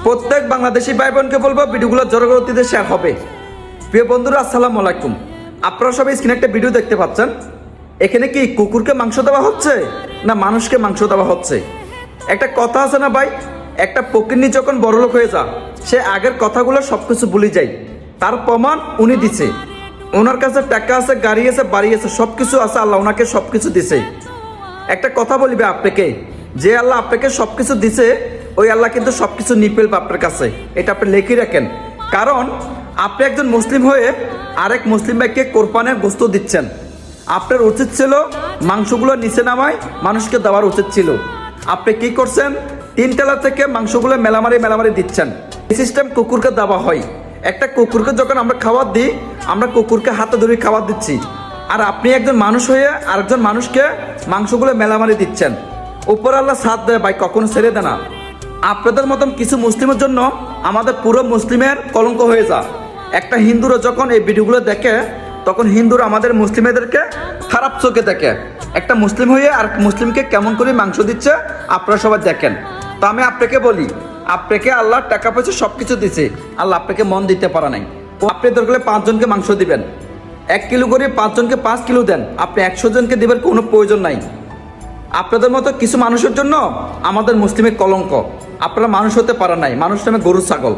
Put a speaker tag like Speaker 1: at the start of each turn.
Speaker 1: প্রত্যেক বাংলাদেশি ভাই বোনকে বলবো ভিডিওগুলো জনগণতিতে শেয়ার হবে। প্রিয় বন্ধুরা, আসসালামু আলাইকুম। আপনারা সবাই স্ক্রিনে একটা ভিডিও দেখতে পাচ্ছেন। এখানে কি কুকুরকে মাংস দেওয়া হচ্ছে না মানুষকে মাংস দেওয়া হচ্ছে? একটা কথা আছে না ভাই, একটা ফকিন্নি যখন বড়লোক হয়ে যা, সে আগের কথাগুলো সবকিছু ভুলে যায়। তার প্রমাণ উনি দিছে। ওনার কাছে টাকা আছে, গাড়ি আছে, বাড়ি আছে, সবকিছু আছে। আল্লাহ ওনাকে সবকিছু দিছে। একটা কথা বলিবে আপনাকে, যে আল্লাহ আপনাকে সবকিছু দিছে, ওই আল্লাহ কিন্তু সবকিছু নিয়ে ফেলবে আপনার কাছে। এটা আপনি লিখে রাখেন। কারণ আপনি একজন মুসলিম হয়ে আরেক মুসলিম ভাইকে কোরবানের গোস্ত দিচ্ছেন। আপনার উচিত ছিল মাংসগুলো নিচে নামায় মানুষকে দেওয়ার উচিত ছিল। আপনি কি করছেন? 3 তলা থেকে মাংসগুলো মেলামারি দিচ্ছেন। এই সিস্টেম কুকুরকে দেওয়া হয়। একটা কুকুরকে যখন আমরা খাবার দিই, আমরা কুকুরকে হাতে ধরে খাবার দিচ্ছি। আর আপনি একজন মানুষ হয়ে আরেকজন মানুষকে মাংসগুলো মেলামারি দিচ্ছেন। উপর আল্লাহ সাথ দেয় ভাই, কখনো ছেড়ে দেয় না। আপনাদের মতন কিছু মুসলিমের জন্য আমাদের পুরো মুসলিমের কলঙ্ক হয়ে যায়। একটা হিন্দুরা যখন এই ভিডিওগুলো দেখে, তখন হিন্দুরা আমাদের মুসলিমদেরকে খারাপ চোখে দেখে। একটা মুসলিম হয়ে আর মুসলিমকে কেমন করে মাংস দিচ্ছে আপনারা সবাই দেখেন। তো আমি আপনাকে বলি, আপনাকে আল্লাহ টাকা পয়সা সব কিছু দিছে, আল্লাহ আপনাকে মন দিতে পারা নাই। আপনি দরকার 5 জনকে মাংস দিবেন, 1 কিলো করে 5 জনকে 5 কিলো দেন। আপনি 100 জনকে দিবেন, কোনো প্রয়োজন নাই। আপনাদের মতো কিছু মানুষের জন্য আমাদের মুসলিমের কলঙ্ক। আপনারা মানুষ হতে পারেন নাই, মানুষ নামে গরু ছাগল।